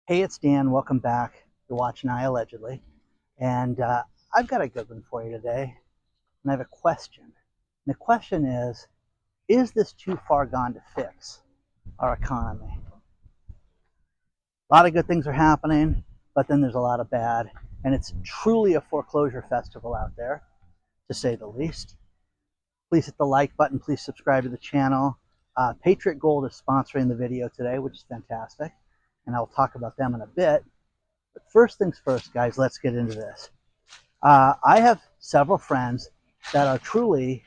Hey, it's Dan. Welcome back. You're watching iAllegedly. And I've got a good one for you today. And I have a question. And the question is this too far gone to fix our economy? A lot of good things are happening, but then there's a lot of bad. And it's truly a foreclosure festival out there, to say the least. Please hit the like button. Please subscribe to the channel. Patriot Gold is sponsoring the video today, which is fantastic. And I'll talk about them in a bit. But first things first, guys, let's get into this. I have several friends that are truly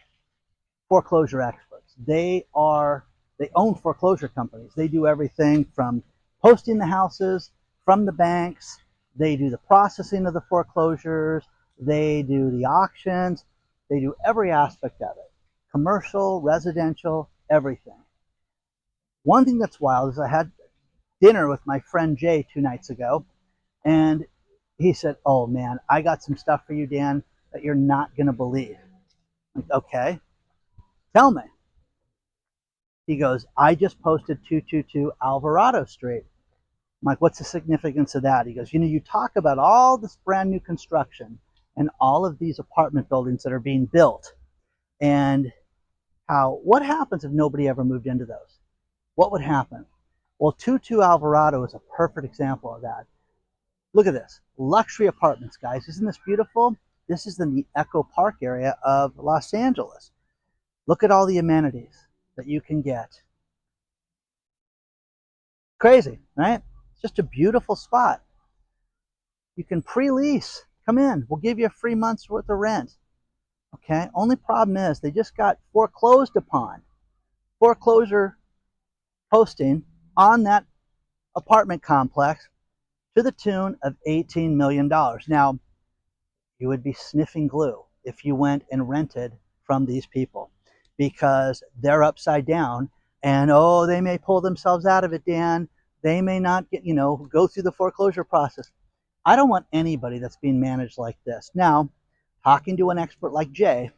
foreclosure experts. They own foreclosure companies. They do everything from posting the houses from the banks. They do the processing of the foreclosures. They do the auctions. They do every aspect of it. Commercial, residential, everything. One thing that's wild is I had dinner with my friend Jay 2 nights ago, and he said, "Oh man, I got some stuff for you, Dan, that you're not going to believe." I'm like, okay, tell me. He goes, "I just posted 222 Alvarado Street." I'm like, "What's the significance of that?" He goes, "You talk about all this brand new construction and all of these apartment buildings that are being built, and what happens if nobody ever moved into those? What would happen?" Well, 22 Alvarado is a perfect example of that. Look at this. Luxury apartments, guys. Isn't this beautiful? This is in the Echo Park area of Los Angeles. Look at all the amenities that you can get. Crazy, right? It's just a beautiful spot. You can pre-lease. Come in. We'll give you a free month's worth of rent. Okay? Only problem is they just got foreclosed upon. Foreclosure posting on that apartment complex to the tune of $18 million. Now, you would be sniffing glue if you went and rented from these people, because they're upside down, and they may pull themselves out of it, Dan. They may not go through the foreclosure process. I don't want anybody that's being managed like this. Now, talking to an expert like Jay,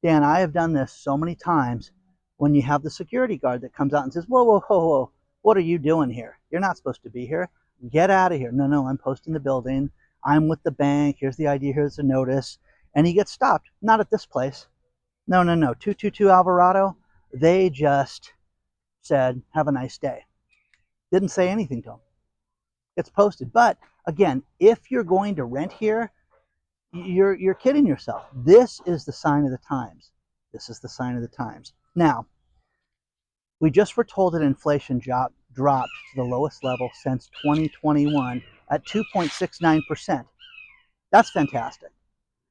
Dan, I have done this so many times. When you have the security guard that comes out and says, "Whoa, whoa, whoa, whoa, what are you doing here? You're not supposed to be here. Get out of here." "No, no, I'm posting the building. I'm with the bank. Here's the ID. Here's the notice." And he gets stopped. "Not at this place." "No, no, no. 222 Alvarado." They just said, "Have a nice day." Didn't say anything to him. It's posted. But again, if you're going to rent here, you're kidding yourself. This is the sign of the times. This is the sign of the times. Now, we just were told that inflation dropped to the lowest level since 2021 at 2.69%. That's fantastic.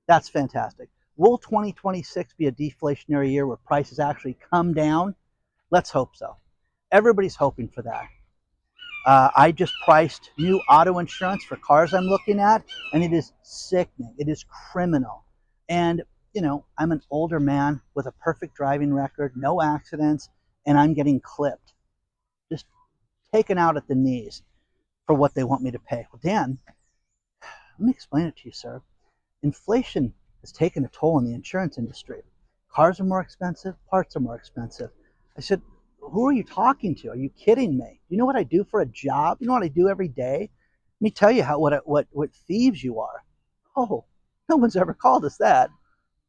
That's fantastic. Will 2026 be a deflationary year where prices actually come down? Let's hope so. Everybody's hoping for that. I just priced new auto insurance for cars I'm looking at, and it is sickening. It is criminal. And, I'm an older man with a perfect driving record, no accidents, and I'm getting clipped, just taken out at the knees for what they want me to pay. Well, Dan, let me explain it to you, sir. Inflation has taken a toll on the insurance industry. Cars are more expensive, parts are more expensive. I said, "Who are you talking to? Are you kidding me? You know what I do for a job? You know what I do every day? Let me tell you what thieves you are." "Oh, no one's ever called us that."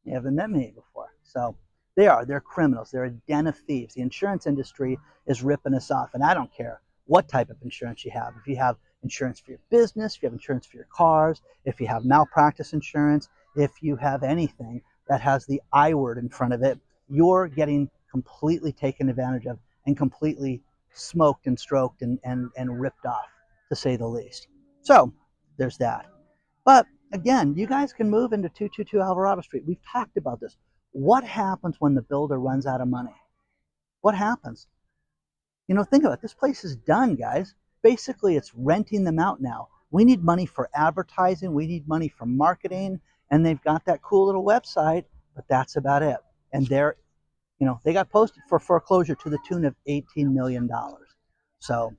"You haven't met me before." So they're criminals. They're a den of thieves. The insurance industry is ripping us off, and I don't care what type of insurance you have. If you have insurance for your business, if you have insurance for your cars, if you have malpractice insurance, if you have anything that has the I word in front of it, you're getting completely taken advantage of and completely smoked and stroked and ripped off, to say the least. So there's that. But again, you guys can move into 222 Alvarado Street. We've talked about this. What happens when the builder runs out of money? What happens? Think about it. This place is done, guys. Basically, it's renting them out now. We need money for advertising. We need money for marketing. And they've got that cool little website, but that's about it. And they got posted for foreclosure to the tune of $18 million. So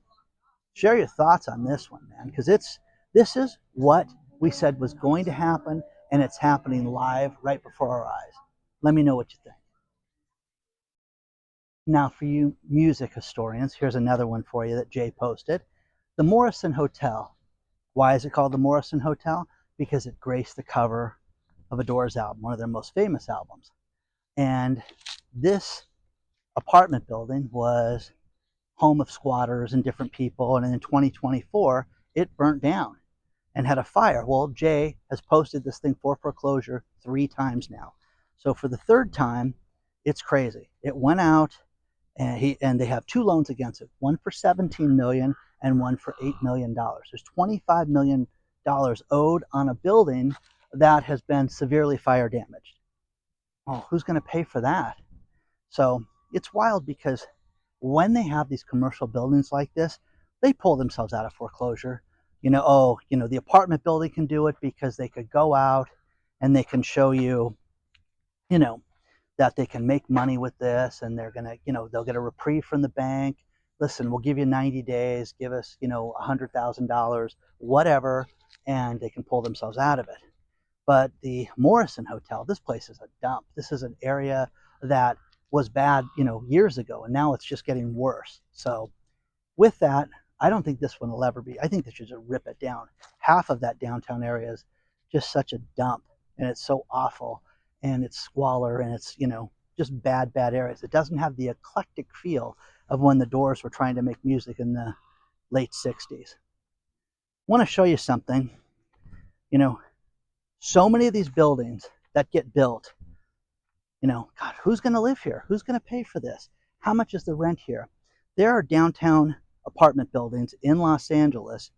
share your thoughts on this one, man, because this is what we said was going to happen, and it's happening live right before our eyes. Let me know what you think. Now, for you music historians, here's another one for you that Jay posted. The Morrison Hotel. Why is it called the Morrison Hotel? Because it graced the cover of a Doors album, one of their most famous albums. And this apartment building was home of squatters and different people. And in 2024, it burnt down and had a fire. Well, Jay has posted this thing for foreclosure 3 times now. So for the 3rd time, it's crazy. It went out, and they have 2 loans against it, one for $17 million and one for $8 million. There's $25 million owed on a building that has been severely fire damaged. Oh, who's going to pay for that? So it's wild, because when they have these commercial buildings like this, they pull themselves out of foreclosure. The apartment building can do it because they could go out and they can show you, that they can make money with this, and they're going to, they'll get a reprieve from the bank. Listen, we'll give you 90 days, give us, $100,000, whatever, and they can pull themselves out of it. But the Morrison Hotel, this place is a dump. This is an area that was bad, years ago, and now it's just getting worse. So with that, I don't think this one will ever be. I think they should just rip it down. Half of that downtown area is just such a dump, and it's so awful, and it's squalor, and it's, just bad areas. It doesn't have the eclectic feel of when the Doors were trying to make music in the late 60s. I want to show you something. So many of these buildings that get built, God, who's going to live here? Who's going to pay for this? How much is the rent here? There are downtown apartment buildings in Los Angeles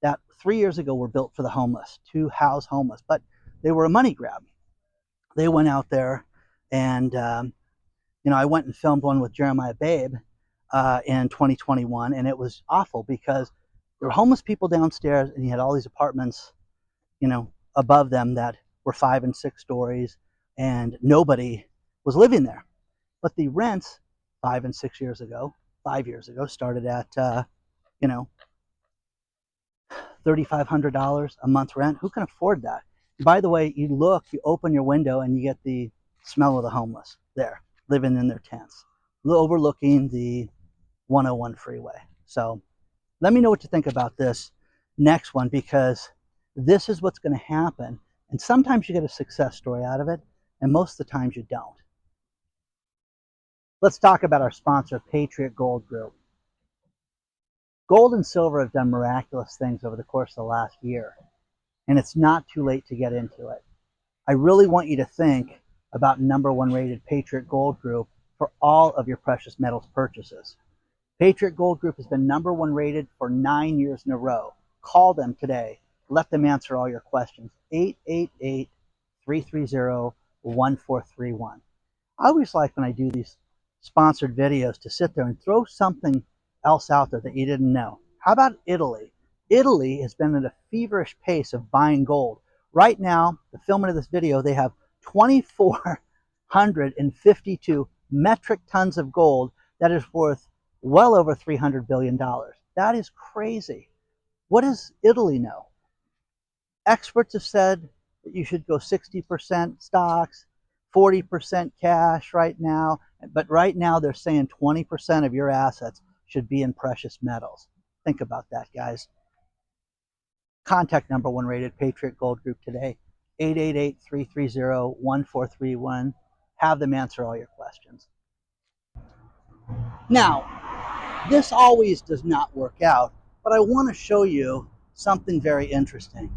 that 3 years ago were built for the homeless, to house homeless, but they were a money grab. They went out there, and I went and filmed one with Jeremiah Babe in 2021, and it was awful because there were homeless people downstairs, and you had all these apartments, above them that were 5 and 6 stories, and nobody was living there. But the rents 5 and 6 years ago, 5 years ago, started at $3,500 a month rent. Who can afford that? By the way, you open your window, and you get the smell of the homeless there, living in their tents, overlooking the 101 freeway. So let me know what you think about this next one, because this is what's going to happen. And sometimes you get a success story out of it, and most of the times you don't. Let's talk about our sponsor, Patriot Gold Group. Gold and silver have done miraculous things over the course of the last year, and it's not too late to get into it. I really want you to think about #1 rated Patriot Gold Group for all of your precious metals purchases. Patriot Gold Group has been #1 rated for 9 years in a row. Call them today. Let them answer all your questions. 888-330-1431. I always like, when I do these sponsored videos, to sit there and throw something else out there that you didn't know. How about Italy? Italy has been at a feverish pace of buying gold. Right now, the filming of this video, they have 2,452 metric tons of gold that is worth well over $300 billion. That is crazy. What does Italy know? Experts have said that you should go 60% stocks, 40% cash right now, but right now they're saying 20% of your assets should be in precious metals. Think about that, guys. Contact #1 rated Patriot Gold Group today, 888-330-1431. Have them answer all your questions. Now, this always does not work out, but I want to show you something very interesting.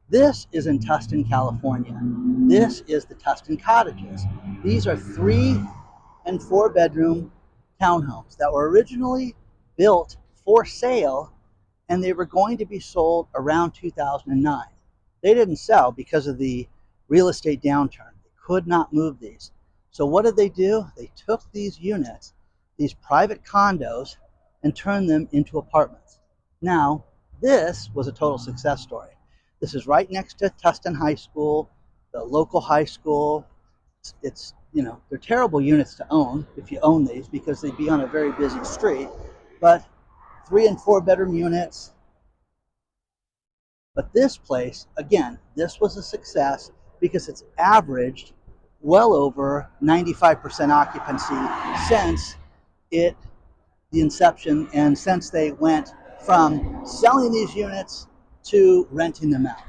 This is in Tustin, California. This is the Tustin Cottages. These are 3 and 4 bedroom townhomes that were originally built for sale, and they were going to be sold around 2009. They didn't sell because of the real estate downturn. They could not move these. So what did they do? They took these units, these private condos, and turned them into apartments. Now, this was a total success story. This is right next to Tustin High School, the local high school. It's they're terrible units to own if you own these, because they'd be on a very busy street, but 3 and 4 bedroom units. But this place, again, this was a success because it's averaged well over 95% occupancy since the inception, and since they went from selling these units to renting them out.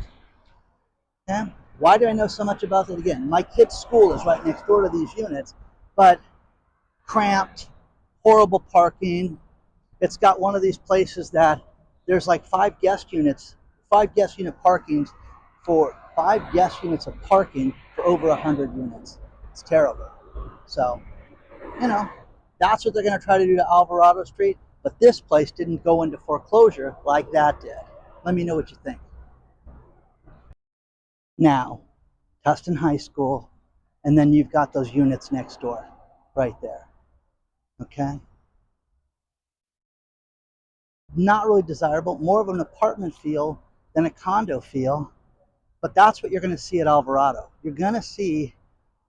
Okay? Why do I know so much about it? Again, my kid's school is right next door to these units, but cramped, horrible parking. It's got one of these places that there's like 5 guest unit parkings for 5 guest units of parking for over 100 units. It's terrible. So, you know, that's what they're going to try to do to Alvarado Street, but this place didn't go into foreclosure like that did. Let me know what you think. Now, Tustin High School, and then you've got those units next door, right there. Okay? Not really desirable, more of an apartment feel than a condo feel, but that's what you're going to see at Alvarado. You're going to see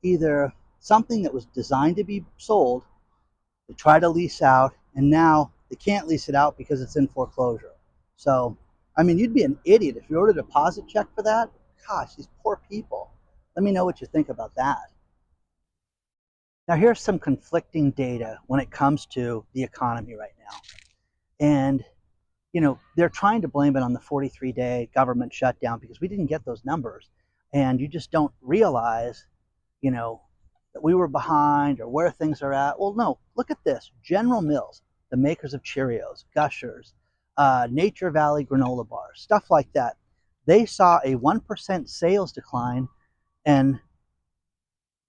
either something that was designed to be sold, they try to lease out, and now they can't lease it out because it's in foreclosure. So, I mean, you'd be an idiot if you wrote a deposit check for that. Gosh, these poor people. Let me know what you think about that. Now, here's some conflicting data when it comes to the economy right now. And, you know, they're trying to blame it on the 43-day government shutdown because we didn't get those numbers. And you just don't realize, you know, that we were behind or where things are at. Well, no, look at this. General Mills, the makers of Cheerios, Gushers, Nature Valley granola bars, stuff like that. They saw a 1% sales decline in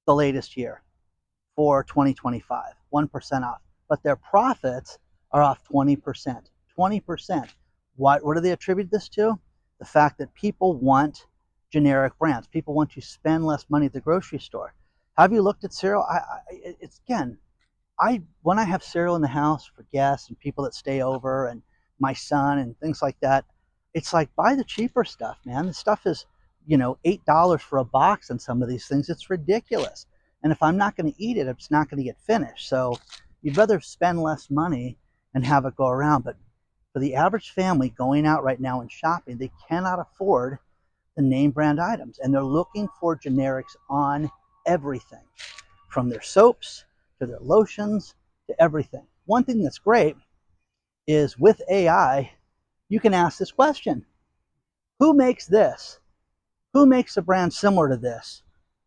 the latest year for 2025, 1% off. But their profits are off 20%. 20%. What do they attribute this to? The fact that people want generic brands. People want to spend less money at the grocery store. Have you looked at cereal? When I have cereal in the house for guests and people that stay over and my son and things like that, it's like, buy the cheaper stuff, man. The stuff is, you know, $8 for a box on some of these things. It's ridiculous. And if I'm not going to eat it, it's not going to get finished. So you'd rather spend less money and have it go around. But for the average family going out right now and shopping, they cannot afford the name brand items. And they're looking for generics on everything, from their soaps to their lotions to everything. One thing that's great is with AI, you can ask this question: who makes this? Who makes a brand similar to this?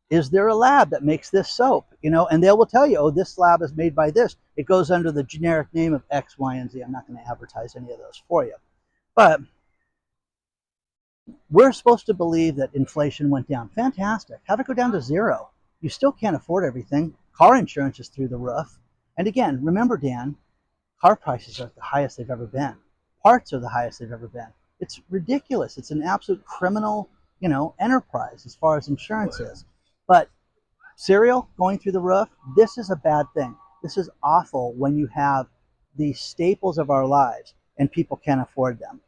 Is there a lab that makes this soap? You know, and they will tell you, oh, this lab is made by this. It goes under the generic name of X, Y, and Z. I'm not going to advertise any of those for you. But we're supposed to believe that inflation went down. Fantastic. Have it go down to zero. You still can't afford everything. Car insurance is through the roof. And again, remember, Dan, car prices are at the highest they've ever been. Parts are the highest they've ever been. It's ridiculous. It's an absolute criminal, you know, enterprise as far as insurance is. But cereal going through the roof, this is a bad thing. This is awful when you have the staples of our lives and people can't afford them.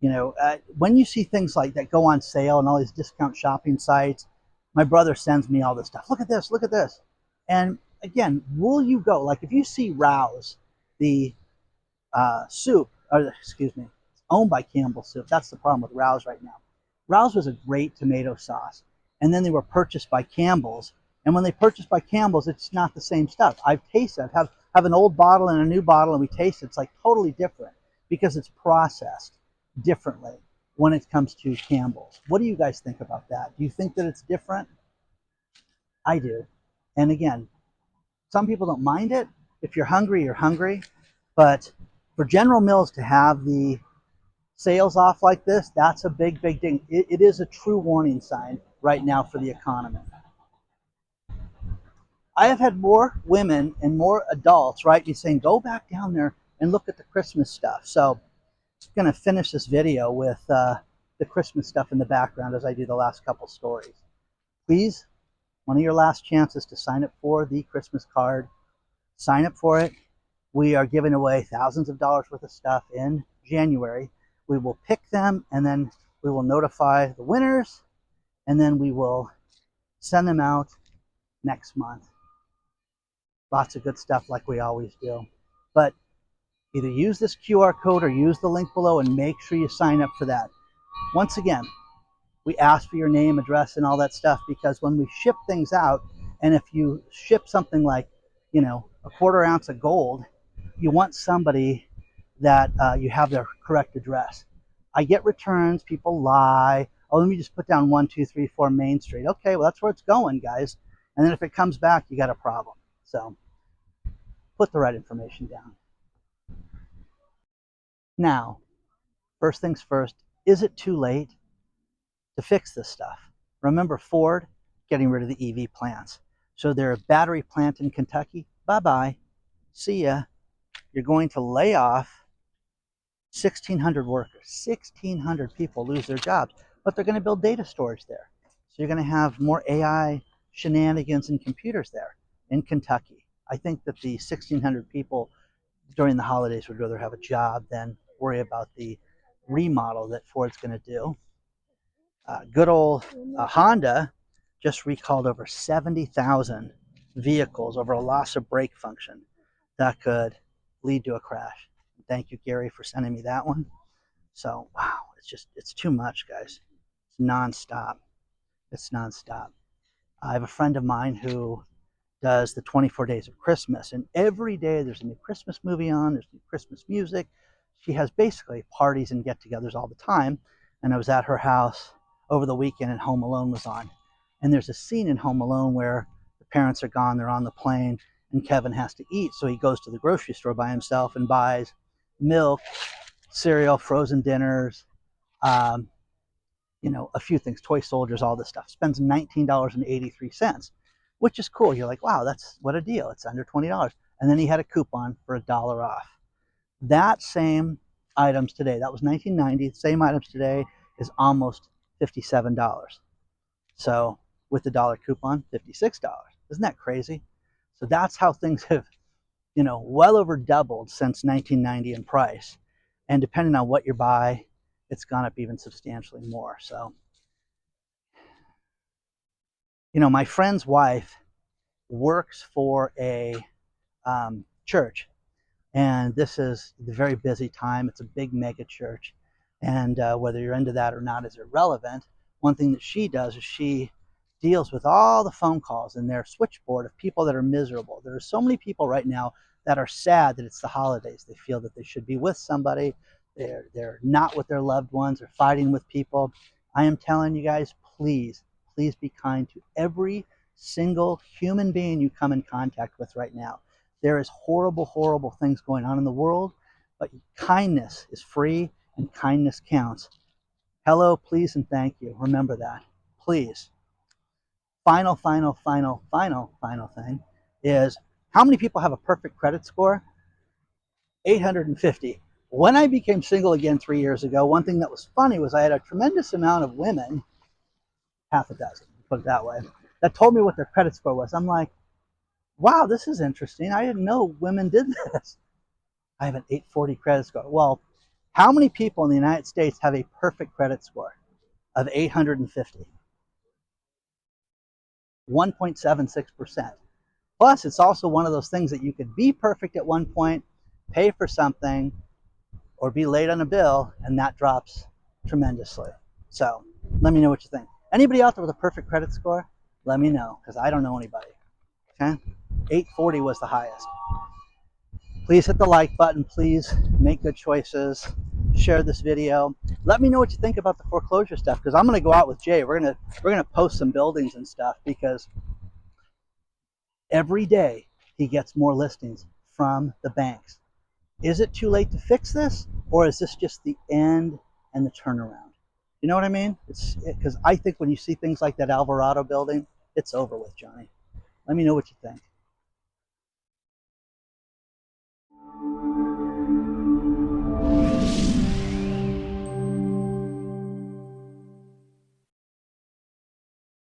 You know, when you see things like that go on sale and all these discount shopping sites, my brother sends me all this stuff. Look at this, look at this. And again, will you go? Like if you see Rouse, the soup, or excuse me, it's owned by Campbell Soup. That's the problem with Rouse right now. Rouse was a great tomato sauce, and then they were purchased by Campbell's. And when they purchased by Campbell's, it's not the same stuff. I've tasted, have an old bottle and a new bottle, and we taste it. It's like totally different because it's processed differently when it comes to Campbell's. What do you guys think about that? Do you think that it's different? I do. And again, some people don't mind it. If you're hungry, you're hungry. But for General Mills to have the sales off like this, that's a big, big thing. It is a true warning sign right now for the economy. I have had more women and more adults write me saying, go back down there and look at the Christmas stuff. So I'm going to finish this video with the Christmas stuff in the background as I do the last couple stories. Please, one of your last chances to sign up for the Christmas card. Sign up for it. We are giving away thousands of dollars worth of stuff in January. We will pick them, and then we will notify the winners, and then we will send them out next month. Lots of good stuff like we always do. But either use this QR code or use the link below and make sure you sign up for that. Once again, we ask for your name, address, and all that stuff because when we ship things out, and if you ship something like, you know, a 1/4 ounce of gold, you want somebody that you have their correct address. I get returns, people lie. Oh, let me just put down 1234 Main Street. Okay, well, that's where it's going, guys. And then if it comes back, you got a problem. So put the right information down. Now, first things first, is it too late to fix this stuff? Remember Ford getting rid of the EV plants. So their battery plant in Kentucky, bye-bye. See ya. You're going to lay off 1,600 workers. 1,600 people lose their jobs, but they're going to build data storage there. So you're going to have more AI shenanigans and computers there in Kentucky. I think that the 1,600 people during the holidays would rather have a job than worry about the remodel that Ford's going to do. Good old Honda just recalled over 70,000 vehicles over a loss of brake function that could lead to a crash. Thank you, Gary, for sending me that one. So, wow, it's too much, guys. It's nonstop. It's nonstop. I have a friend of mine who does the 24 Days of Christmas, and every day there's a new Christmas movie on, there's new Christmas music. She has basically parties and get-togethers all the time, and I was at her house over the weekend and Home Alone was on. And there's a scene in Home Alone where the parents are gone, they're on the plane, and Kevin has to eat, so he goes to the grocery store by himself and buys milk, cereal, frozen dinners, a few things, toy soldiers, all this stuff. Spends $19.83, which is cool. You're like, wow, that's what a deal. It's under $20. And then he had a coupon for $1 off. That same items today, that was 1990, same items today is almost $57. So with the dollar coupon, $56. Isn't that crazy? So that's how things have, well over doubled since 1990 in price. And depending on what you buy, it's gone up even substantially more. So, my friend's wife works for a church, and this is the very busy time. It's a big mega church, and whether you're into that or not is irrelevant. One thing that she does is she deals with all the phone calls in their switchboard of people that are miserable. There are so many people right now that are sad that it's the holidays. They feel that they should be with somebody. They're not with their loved ones. They're fighting with people. I am telling you guys, please be kind to every single human being you come in contact with right now. There is horrible, horrible things going on in the world, but kindness is free and kindness counts. Hello, please, and thank you. Remember that, please. Final thing is, how many people have a perfect credit score? 850. When I became single again 3 years ago, one thing that was funny was I had a tremendous amount of women, half a dozen, put it that way, that told me what their credit score was. I'm like, wow, this is interesting. I didn't know women did this. I have an 840 credit score. Well, how many people in the United States have a perfect credit score of 850? 1.76%. Plus, it's also one of those things that you could be perfect at one point, pay for something, or be late on a bill, and that drops tremendously. So let me know what you think. Anybody out there with a perfect credit score? Let me know, because I don't know anybody. Okay? 840 was the highest. Please hit the like button. Please make good choices. Share this video. Let me know what you think about the foreclosure stuff, because I'm going to go out with Jay. We're gonna post some buildings and stuff, because every day he gets more listings from the banks. Is it too late to fix this, or is this just the end and the turnaround? You know what I mean? Because I think when you see things like that Alvarado building, it's over with, Johnny. Let me know what you think.